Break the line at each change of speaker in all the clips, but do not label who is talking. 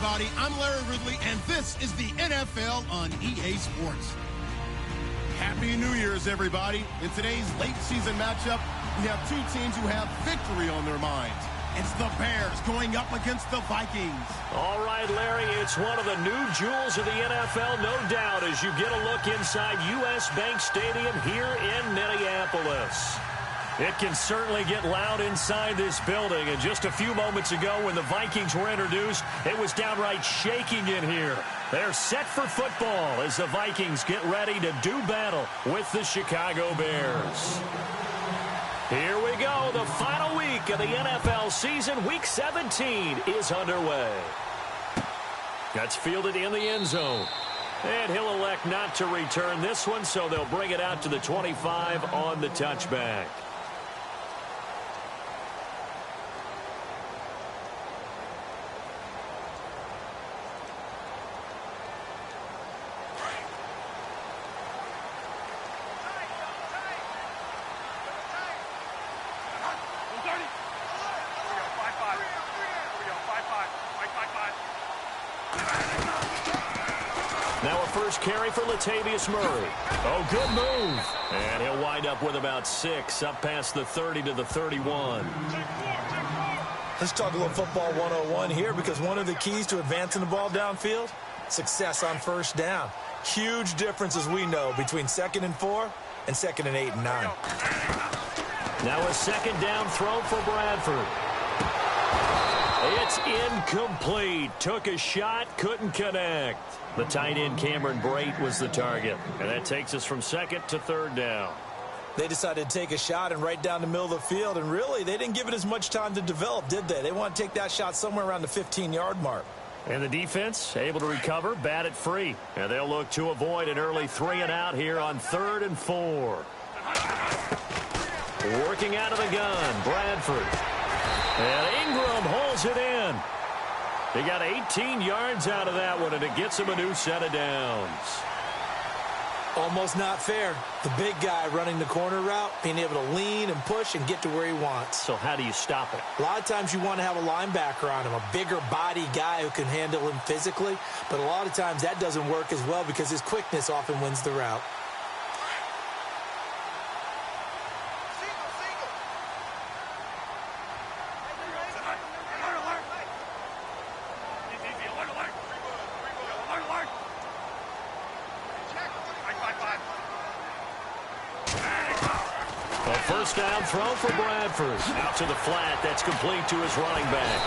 everybody. I'm Larry Ridley, and this is the NFL on EA Sports. Happy New Year's, everybody. In today's late season matchup, we have two teams who have victory on their minds. It's the Bears going up against the Vikings. All right, Larry, it's one of the new jewels of the NFL, no doubt, as you get a look inside U.S. Bank Stadium here in Minneapolis. It can certainly get loud inside this building, and just a few moments ago when the Vikings were introduced, it was downright shaking in here. They're set for football as the Vikings get ready to do battle with the Chicago Bears. Here we go. The final week of the NFL season. Week 17 is underway. That's fielded in the end zone. And he'll elect not to return this one, so they'll bring it out to the 25 on the touchback. Now a first carry for Latavius Murray. Oh, good move. And he'll wind up with about 6, up past the 30 to the 31.
Let's talk a little football 101 here, because one of the keys to advancing the ball downfield, success on first down. Huge difference, as we know, between 2nd and 4 and 2nd and 8 and 9.
Now a second down throw for Bradford. It's incomplete. Took a shot, couldn't connect. The tight end Cameron Brate was the target. And that takes us from 2nd to 3rd down.
They decided to take a shot and right down the middle of the field, and really, they didn't give it as much time to develop, did they? They want to take that shot somewhere around the 15-yard mark.
And the defense able to recover, bat it free. And they'll look to avoid an early 3-and-out here on 3rd and 4. Working out of the gun, Bradford. And Ingram holds it in. He got 18 yards out of that one, and it gets him a new set of downs.
Almost not fair. The big guy running the corner route, being able to lean and push and get to where he wants.
So how do you stop it?
A lot of times you want to have a linebacker on him, a bigger body guy who can handle him physically. But a lot of times that doesn't work as well because his quickness often wins the route.
First down throw for Bradford. Out to the flat. That's complete to his running back.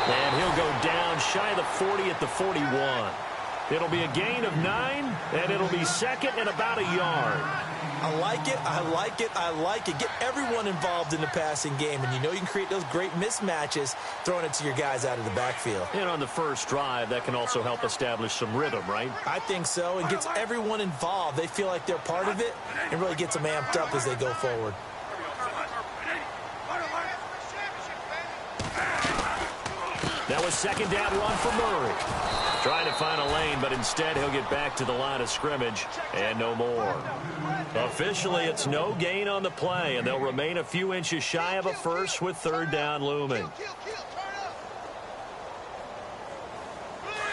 And he'll go down shy of the 40 at the 41. It'll be a gain of 9, and it'll be 2nd and about a yard.
I like it, I like it, I like it. Get everyone involved in the passing game, and you know you can create those great mismatches throwing it to your guys out of the backfield.
And on the first drive, that can also help establish some rhythm, right?
I think so. It gets everyone involved. They feel like they're part of it, and really gets them amped up as they go forward.
That was 2nd down run for Murray. Trying to find a lane, but instead he'll get back to the line of scrimmage and no more. Officially, it's no gain on the play, and they'll remain a few inches shy of a first with 3rd down looming.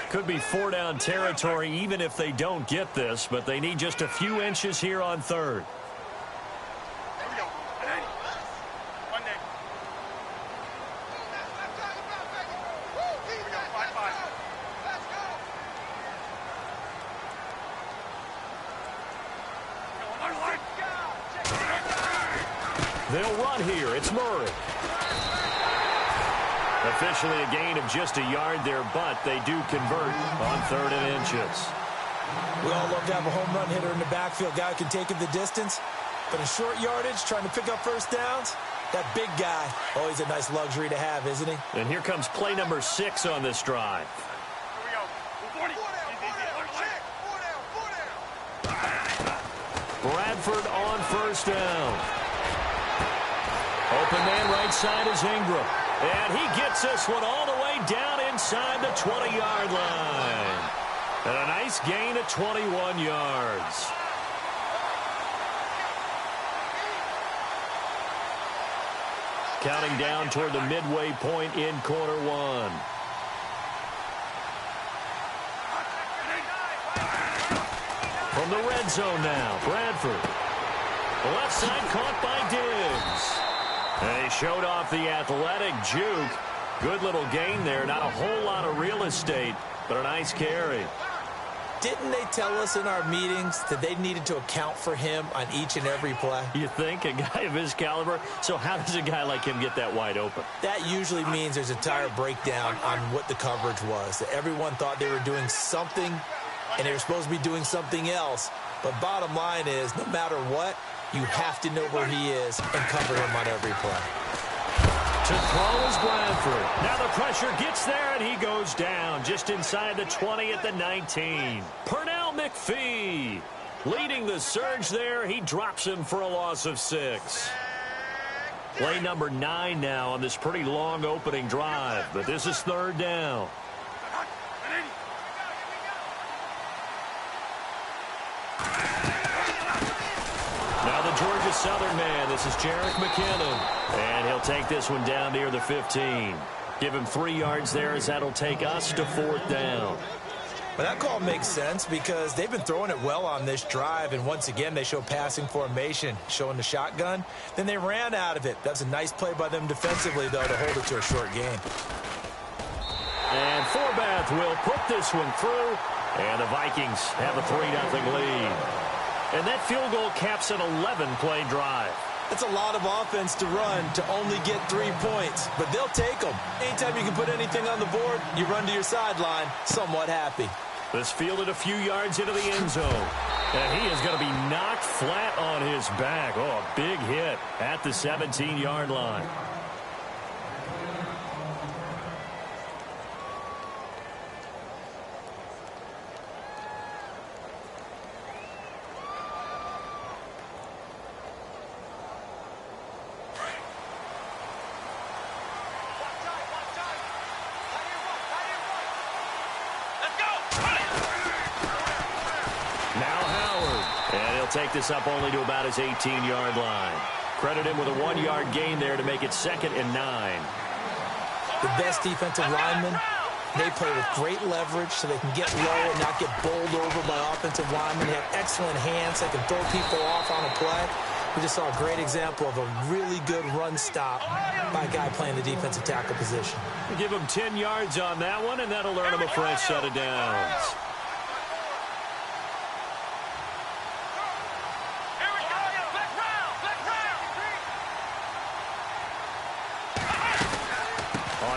Could be 4-down territory even if they don't get this, but they need just a few inches here on 3rd. They'll run here. It's Murray. Officially a gain of just a yard there, but they do convert on 3rd and inches.
We all love to have a home run hitter in the backfield. Guy who can take it the distance. But in short yardage, trying to pick up first downs, that big guy, always a nice luxury to have, isn't he?
And here comes play number 6 on this drive. Bradford on first down. Open man right side is Ingram. And he gets this one all the way down inside the 20-yard line. And a nice gain of 21 yards. Counting down toward the midway point in quarter one.
From the red zone now, Bradford. Left side caught by Diggs. And he showed off the athletic juke. Good little gain there. Not a whole lot of real estate, but a nice carry.
Didn't they tell us in our meetings that they needed to account for him on each and every play?
You think? A guy of his caliber? So how does a guy like him get that wide open?
That usually means there's a entire breakdown on what the coverage was. That everyone thought they were doing something, and they were supposed to be doing something else. But bottom line is, no matter what, you have to know where he is and cover him on every play.
To throw is Bradford. Now the pressure gets there, and he goes down just inside the 20 at the 19. Pernell McPhee leading the surge there. He drops him for a loss of 6. Play number 9 now on this pretty long opening drive, but this is third down. Now the Georgia Southern man, this is Jerick McKinnon. And he'll take this one down near the 15. Give him 3 yards there as that'll take us to fourth down.
Well, that call makes sense because they've been throwing it well on this drive, and once again they show passing formation, showing the shotgun. Then they ran out of it. That's a nice play by them defensively, though, to hold it to a short gain.
And Forbath will put this one through, and the Vikings have a 3-0 lead. And that field goal caps an 11-play drive.
That's a lot of offense to run to only get 3 points, but they'll take them. Anytime you can put anything on the board, you run to your sideline somewhat happy.
This fielded a few yards into the end zone. And he is going to be knocked flat on his back. Oh, a big hit at the 17-yard line. Take this up only to about his 18-yard line. Credit him with a 1-yard gain there to make it 2nd and 9.
The best defensive linemen, they play with great leverage so they can get low and not get bowled over by offensive linemen. They have excellent hands. They can throw people off on a play. We just saw a great example of a really good run stop by a guy playing the defensive tackle position.
Give him 10 yards on that one, and that'll earn him a fresh set of downs.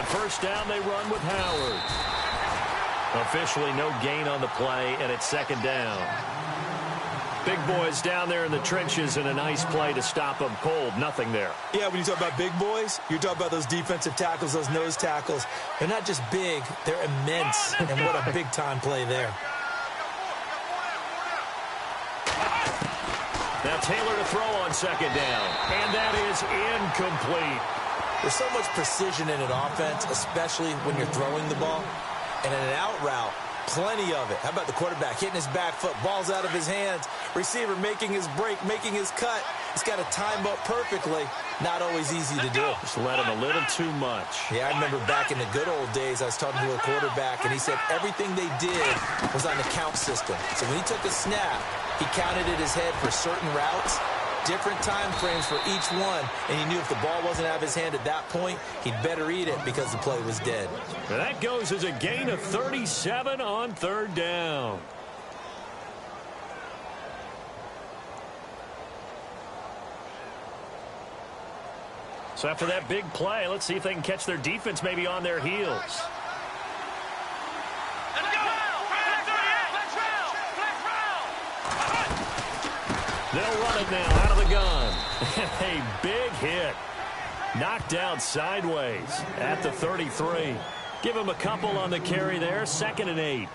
First down, they run with Howard. Officially no gain on the play, and it's 2nd down. Big boys down there in the trenches, and a nice play to stop them cold. Nothing there.
Yeah, when you talk about big boys, you're talking about those defensive tackles, those nose tackles. They're not just big, they're immense, and what a big-time play there.
Now Taylor to throw on 2nd down, and that is incomplete.
There's so much precision in an offense, especially when you're throwing the ball. And in an out route, plenty of it. How about the quarterback hitting his back foot, ball's out of his hands, receiver making his break, making his cut. He's got to time up perfectly. Not always easy to do.
Just let him a little too much.
Yeah, I remember back in the good old days, I was talking to a quarterback, and he said everything they did was on the count system. So when he took a snap, he counted in his head for certain routes, different time frames for each one, and he knew if the ball wasn't out of his hand at that point, he'd better eat it because the play was dead.
And that goes as a gain of 37 on 3rd down. So after that big play, let's see if they can catch their defense maybe on their heels. They'll run it now out of the gun. A big hit. Knocked down sideways at the 33. Give him a couple on the carry there. 2nd and 8.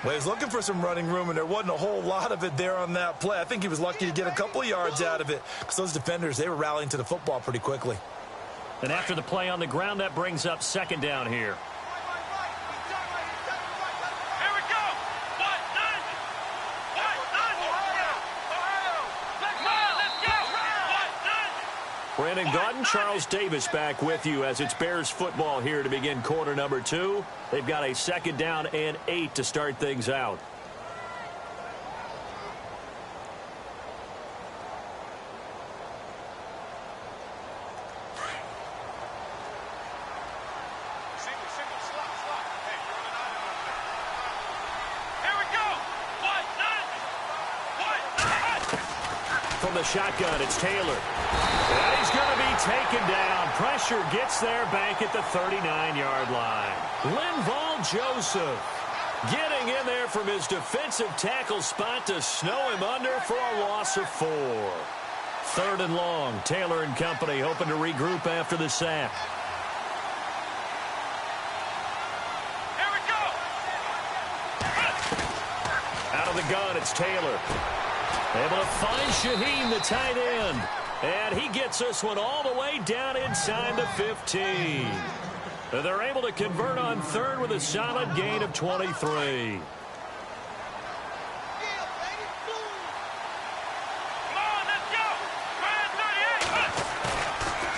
Well, he was looking for some running room, and there wasn't a whole lot of it there on that play. I think he was lucky to get a couple of yards out of it because those defenders, they were rallying to the football pretty quickly.
And after the play on the ground, that brings up 2nd down here. Brandon Gaudin, Charles Davis back with you as it's Bears football here to begin quarter number 2. They've got a 2nd down and 8 to start things out. From the shotgun, it's Taylor. And he's going to be taken down. Pressure gets there back at the 39-yard line. Linval Joseph getting in there from his defensive tackle spot to snow him under for a loss of 4. 3rd and long. Taylor and company hoping to regroup after the sack.
Here we go.
Out of the gun, it's Taylor. Able to find Shaheen, the tight end. And he gets this one all the way down inside the 15. They're able to convert on 3rd with a solid gain of 23.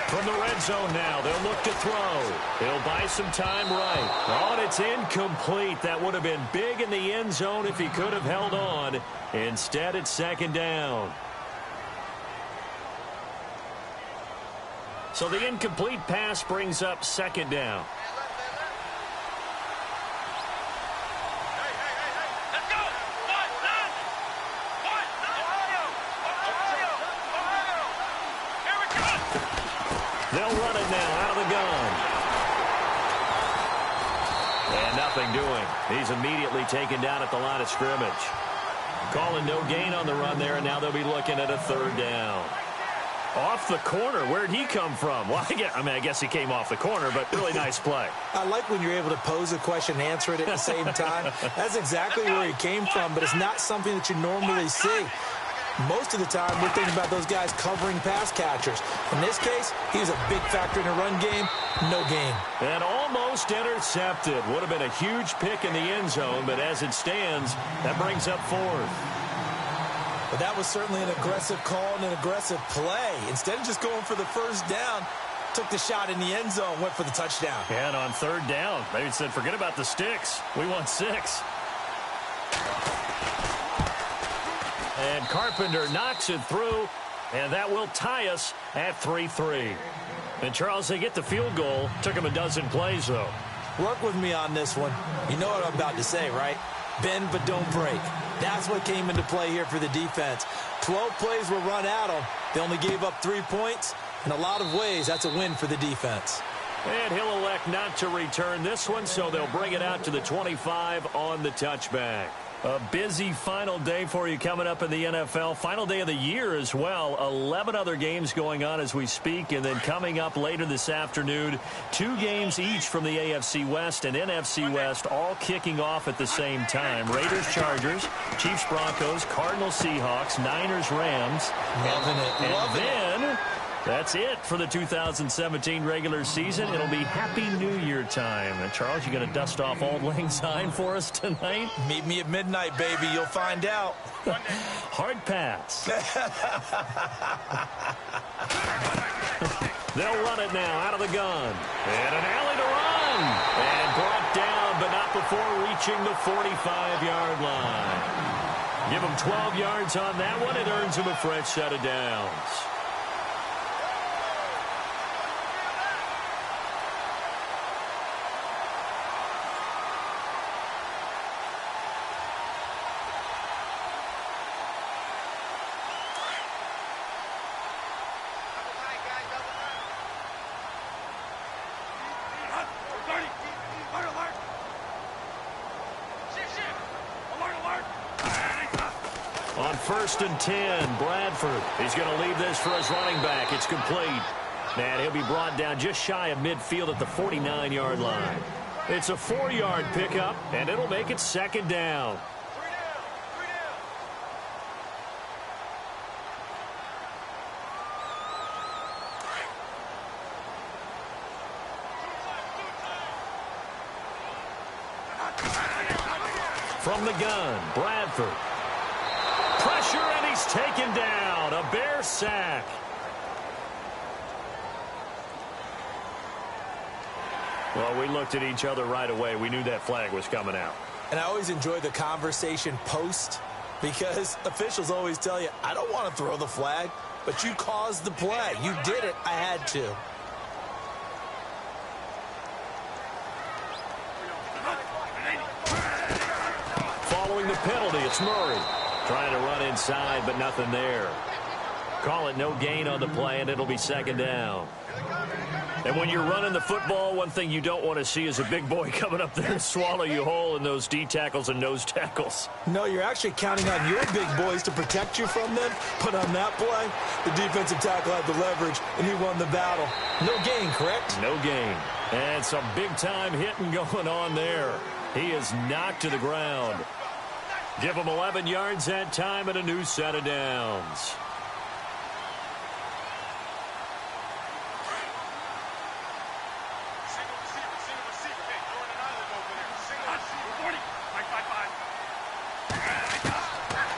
From the red zone now, they'll look to throw. He'll buy some time right. Oh, and it's incomplete. That would have been big in the end zone if he could have held on. Instead, it's 2nd down. So the incomplete pass brings up 2nd down. They'll run it now out of the gun. And nothing doing. He's immediately taken down at the line of scrimmage. Calling no gain on the run there, and now they'll be looking at a 3rd down. Off the corner. Where'd he come from? Well, I guess he came off the corner, but really nice play.
I like when you're able to pose a question and answer it at the same time. That's exactly where he came from, but it's not something that you normally see. Most of the time, we're thinking about those guys covering pass catchers. In this case, he was a big factor in the run game. No gain.
And almost intercepted. Would have been a huge pick in the end zone, but as it stands, that brings up 4th.
But that was certainly an aggressive call and an aggressive play. Instead of just going for the 1st down, took the shot in the end zone, went for the touchdown.
And on 3rd down, they said, forget about the sticks. We want 6. And Carpenter knocks it through, and that will tie us at 3-3. And, Charles, they get the field goal. Took them a dozen plays, though.
Work with me on this one. You know what I'm about to say, right? Bend but don't break. That's what came into play here for the defense. 12 plays were run at them. They only gave up 3 points. In a lot of ways, that's a win for the defense.
And he'll elect not to return this one, so they'll bring it out to the 25 on the touchback. A busy final day for you coming up in the NFL. Final day of the year as well. 11 other games going on as we speak. And then coming up later this afternoon, 2 games each from the AFC West and NFC West, all kicking off at the same time. Raiders, Chargers, Chiefs, Broncos, Cardinals, Seahawks, Niners, Rams.
Loving it.
And then that's it for the 2017 regular season. It'll be Happy New Year time. And Charles, you going to dust off Auld Lang Syne for us tonight?
Meet me at midnight, baby. You'll find out.
Hard pass. They'll run it now out of the gun. And an alley to run. And brought down, but not before reaching the 45-yard line. Give them 12 yards on that one. It earns them a fresh set of downs. On 1st and 10, Bradford. He's going to leave this for his running back. It's complete. And he'll be brought down just shy of midfield at the 49-yard line. It's a 4-yard pickup, and it'll make it 2nd down. From the gun, Bradford. Pressure, and he's taken down. A Bear sack. Well, we looked at each other right away. We knew that flag was coming out.
And I always enjoy the conversation post because officials always tell you, I don't want to throw the flag, but you caused the play. You did it. I had to. Following the penalty, it's Murray. Trying to run inside, but nothing there.
Call it no gain on the play, and it'll be second down. And when you're running the football, one thing you don't want to see is a big boy coming up there and swallow you whole in those D tackles and nose tackles.
No, you're actually counting on your big boys to protect you from them. But on that play, the defensive tackle had the leverage, and he won the battle. No gain, correct?
No gain. And some big-time hitting going on there. He is knocked to the ground. Give him 11 yards that time and a new set of downs.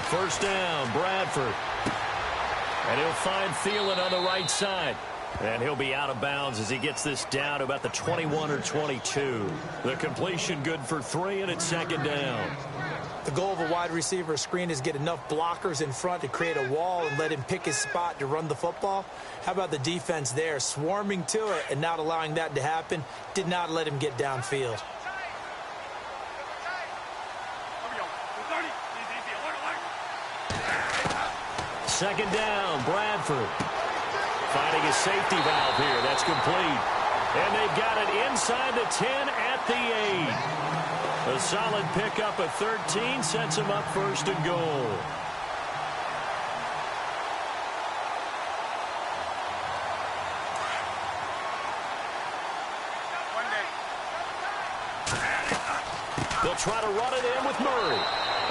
First down, Bradford. And he'll find Thielen on the right side. And he'll be out of bounds as he gets this down to about the 21 or 22. The completion good for 3, and it's second down.
The goal of a wide receiver screen is get enough blockers in front to create a wall and let him pick his spot to run the football. How about the defense there, swarming to it and not allowing that to happen? Did not let him get downfield.
Second down, Bradford. Finding a safety valve here. That's complete. And they've got it inside the 10 at the 8. A solid pickup of 13 sets them up first and goal. They'll try to run it in with Murray.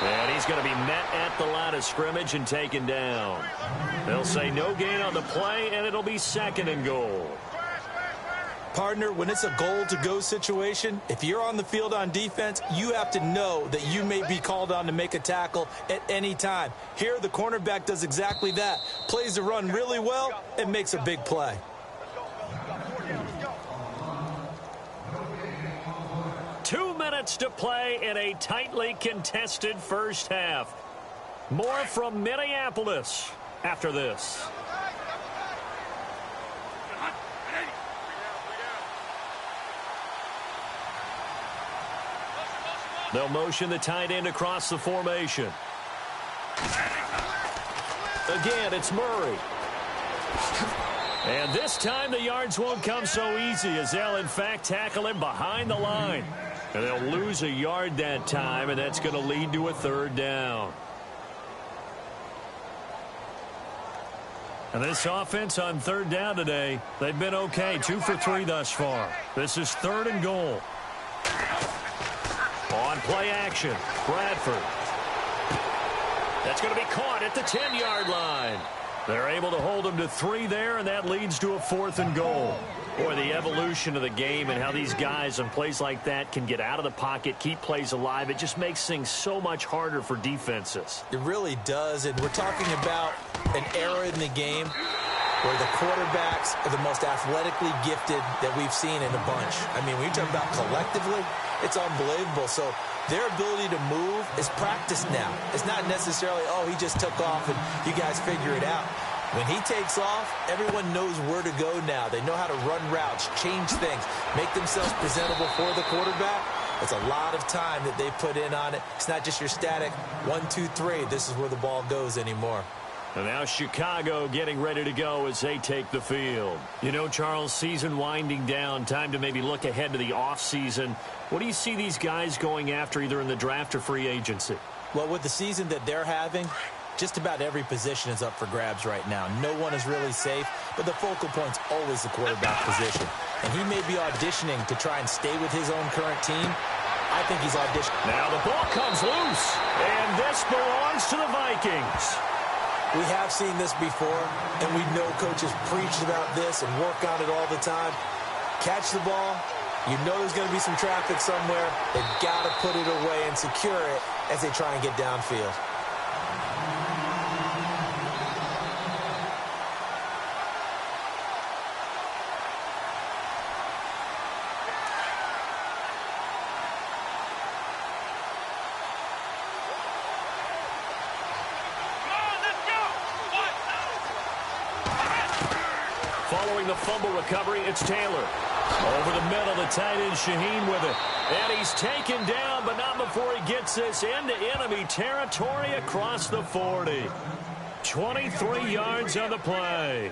And he's going to be met at the line of scrimmage and taken down. They'll say no gain on the play, and it'll be second and goal.
Partner, when it's a goal-to-go situation, if you're on the field on defense, you have to know that you may be called on to make a tackle at any time. Here, the cornerback does exactly that. Plays the run really well and makes a big play.
Two minutes to play in a tightly contested first half. More from Minneapolis after this. They'll motion the tight end across the formation. Again, it's Murray. And this time the yards won't come so easy as they'll, in fact, tackle him behind the line. And they'll lose a yard that time, and that's going to lead to a third down. And this offense on third down today, they've been okay. 2 for 3 thus far. This is third and goal. On play action, Bradford. That's going to be caught at the 10-yard line. They're able to hold him to 3 there, and that leads to a fourth and goal. Boy, the evolution of the game and how these guys on plays like that can get out of the pocket, keep plays alive, it just makes things so much harder for defenses.
It really does, and we're talking about an era in the game where the quarterbacks are the most athletically gifted that we've seen in a bunch. I mean, when you talk about collectively, it's unbelievable. So their ability to move is practiced now. It's not necessarily, oh, he just took off and you guys figure it out. When he takes off, everyone knows where to go now. They know how to run routes, change things, make themselves presentable for the quarterback. It's a lot of time that they put in on it. It's not just your static 1, 2, 3. This is where the ball goes anymore.
And now Chicago getting ready to go as they take the field. You know, Charles, season winding down, time to maybe look ahead to the offseason. What do you see these guys going after either in the draft or free agency?
Well, with the season that they're having, just about every position is up for grabs right now. No one is really safe, but the focal point's always the quarterback position. And he may be auditioning to try and stay with his own current team. I think he's auditioning.
Now the ball comes loose, and this belongs to the Vikings.
We have seen this before, and we know coaches preach about this and work on it all the time. Catch the ball. You know there's going to be some traffic somewhere. They've got to put it away and secure it as they try and get downfield.
Following the fumble recovery, it's Taylor. Over the middle, the tight end Shaheen with it. And he's taken down, but not before he gets this into enemy territory across the 40. 23 yards on the play.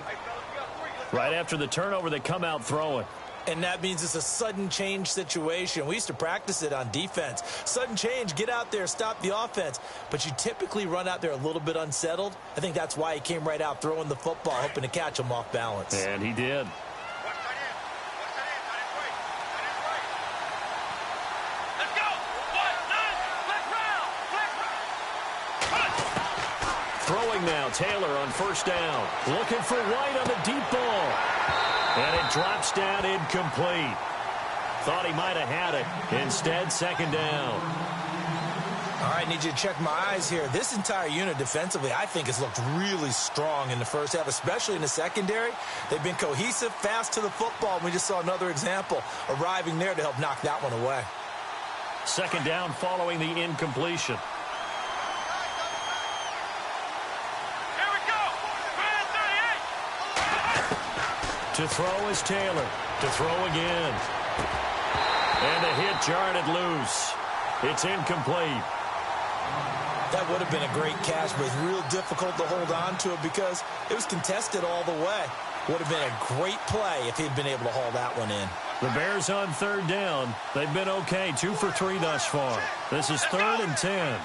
Right after the turnover, they come out throwing.
And that means it's a sudden change situation. We used to practice it on defense. Sudden change, get out there, stop the offense. But you typically run out there a little bit unsettled. I think that's why he came right out throwing the football, hoping to catch him off balance.
And he did. Throwing now, Taylor on first down. Looking for White on the deep ball. And it drops down incomplete. Thought he might have had it. Instead, second down.
All right, need you to check my eyes here. This entire unit defensively, I think, has looked really strong in the first half, especially in the secondary. They've been cohesive, fast to the football, and we just saw another example arriving there to help knock that one away.
Second down following the incompletion. To throw is Taylor. To throw again. And a hit jarred it loose. It's incomplete.
That would have been a great catch, but it's real difficult to hold on to it because it was contested all the way. Would have been a great play if he'd been able to haul that one in.
The Bears on third down. They've been okay. 2 for 3 thus far. This is 3rd and 10.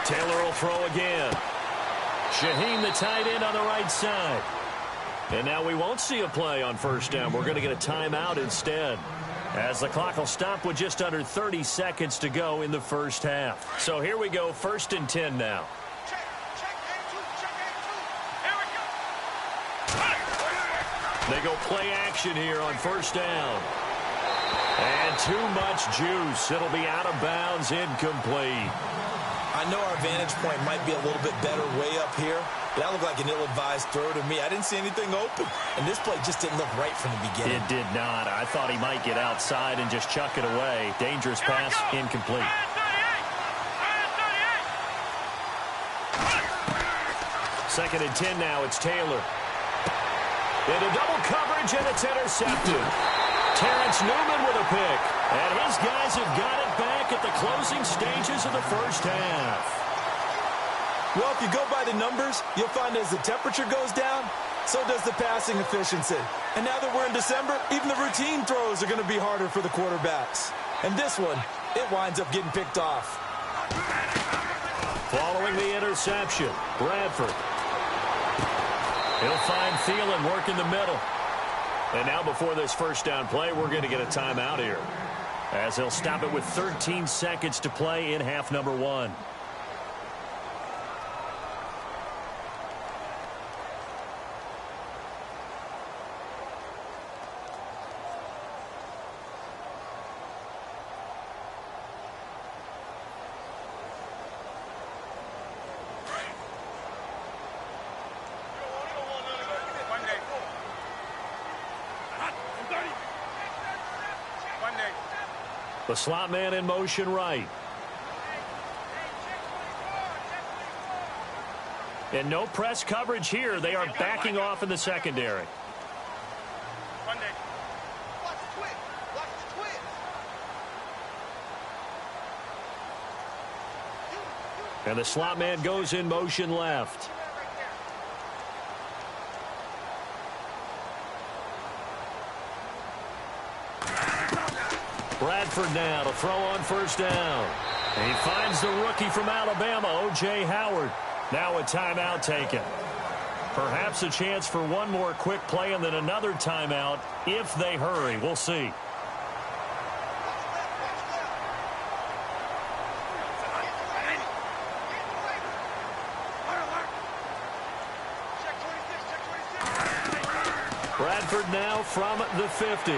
Taylor will throw again. Shaheen, the tight end, on the right side. And now we won't see a play on first down. We're going to get a timeout instead, as the clock will stop with just under 30 seconds to go in the first half. So here we go, 1st and 10 now. They go play action here on first down. And too much juice. It'll be out of bounds, incomplete.
I know our vantage point might be a little bit better way up here, but that looked like an ill-advised throw to me. I didn't see anything open, and this play just didn't look right from the beginning.
It did not. I thought he might get outside and just chuck it away. Dangerous pass, incomplete. 2nd and 10 now. It's Taylor. Into double coverage, and it's intercepted. Terrence Newman with a pick. And his guys have got it back at the closing stages of the first half.
Well, if you go by the numbers, you'll find as the temperature goes down, so does the passing efficiency. And now that we're in December, even the routine throws are going to be harder for the quarterbacks. And this one, it winds up getting picked off.
Following the interception, Bradford. He'll find Thielen working the middle. And now before this first down play, we're going to get a timeout here, as he'll stop it with 13 seconds to play in half number 1. The slot man in motion right. And no press coverage here. They are backing off in the secondary. And the slot man goes in motion left. Bradford now to throw on first down. And he finds the rookie from Alabama, O.J. Howard. Now a timeout taken. Perhaps a chance for one more quick play and then another timeout if they hurry. We'll see. Bradford now from the 50.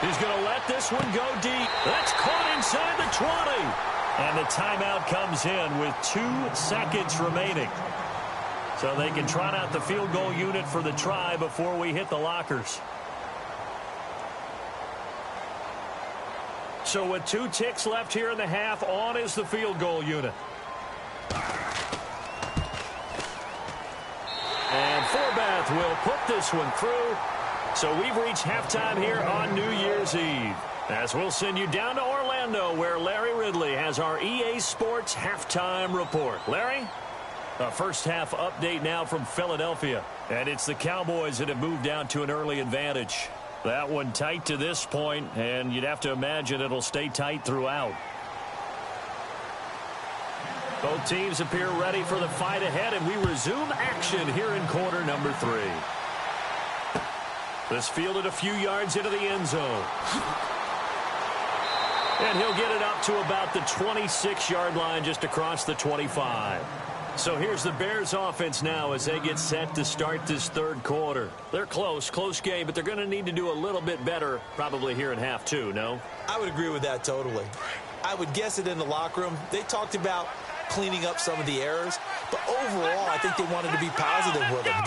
He's going to let this one go deep. That's caught inside the 20. And the timeout comes in with 2 seconds remaining. So they can trot out the field goal unit for the try before we hit the lockers. So with 2 ticks left here in the half, on is the field goal unit. And Forbath will put this one through. So we've reached halftime here on New Year's Eve, as we'll send you down to Orlando Orlando, where Larry Ridley has our EA Sports halftime report. Larry? A first half update now from Philadelphia. And it's the Cowboys that have moved down to an early advantage. That one tight to this point, and you'd have to imagine it'll stay tight throughout. Both teams appear ready for the fight ahead, and we resume action here in quarter number 3. This fielded a few yards into the end zone. And he'll get it up to about the 26-yard line just across the 25. So here's the Bears offense now as they get set to start this third quarter. They're close game, but they're going to need to do a little bit better probably here in half 2, no?
I would agree with that totally. I would guess it in the locker room. They talked about cleaning up some of the errors, but overall I think they wanted to be positive with them.